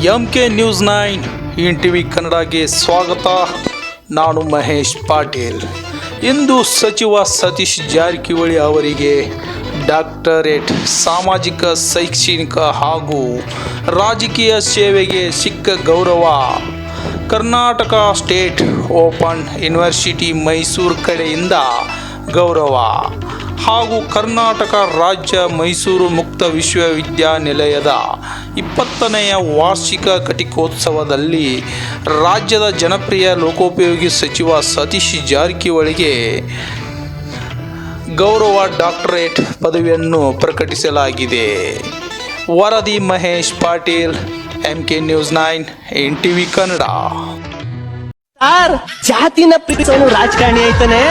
MK news 9 NTV ಕನ್ನಡಗೆ ಸ್ವಾಗತ. ನಾನು ಮಹೇಶ್ ಪಾಟೀಲ್. ಇಂದು ಸಚಿವ ಸತೀಶ್ ಜಾರಕಿಹೊಳಿ ಅವರಿಗೆ ಡಾಕ್ಟರೇಟ್ ಸಾಮಾಜಿಕ ಶೈಕ್ಷಣಿಕ ಹಾಗೂ ರಾಜಕೀಯ ಸೇವೆಗೆ ಸಿಕ್ಕ ಗೌರವ. Karnataka state open university Mysuru ಕಡೆಯಿಂದ ಗೌರವ ಹಾಗೂ ಕರ್ನಾಟಕ ರಾಜ್ಯ ಮೈಸೂರು ಮುಕ್ತ ವಿಶ್ವವಿದ್ಯಾನಿಲಯದ 20ನೆಯ ವಾರ್ಷಿಕ ಘಟಿಕೋತ್ಸವದಲ್ಲಿ ರಾಜ್ಯದ ಜನಪ್ರಿಯ ಲೋಕೋಪಯೋಗಿ ಸಚಿವ ಸತೀಶ್ ಜಾರಕಿಹೊಳಿಗೆ ಗೌರವ ಡಾಕ್ಟರೇಟ್ ಪದವಿಯನ್ನು ಪ್ರಕಟಿಸಲಾಗಿದೆ. ವರದಿ Mahesh Patil, MK news 9 NTV Kannada. ಜಾತಿನ ಪ್ರೀತಿಸೋನು ರಾಜಕಾರಣಿ ಆಯ್ತಾನೆ,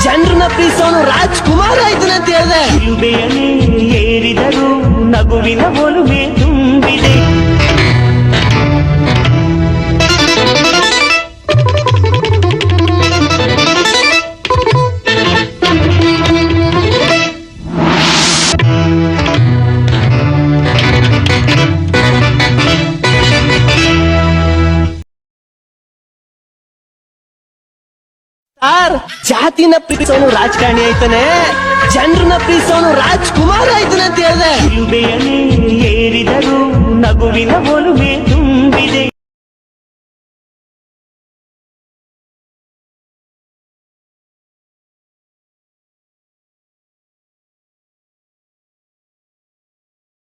ಜನರನ್ನ ಪ್ರೀತಿಸೋನು ರಾಜ್ಕುಮಾರ್ ಆಯ್ತಾನೆ ಅಂತ ಹೇಳಿದೆ. ಇರುವೆಯನೇ ಏರಿದರು ನಗುವಿನ ಒಲುಮೆ ತುಂಬಿದೆ. ಜಾತಿನ ಪ್ರೀತಿಸೋನು ರಾಜಕಾರಣಿ ಆಯ್ತಾನೆ, ಜನರನ್ನ ಪ್ರೀತಿಸೋನು ರಾಜ್ಕುಮಾರ್ ಆಯ್ತಾನೆ ಅಂತ ಹೇಳಿದೆ. ಇರುವೆಯನೇ ಏರಿದರು ನಗುವಿನ ಒಲುಮೆ ತುಂಬಿದೆ.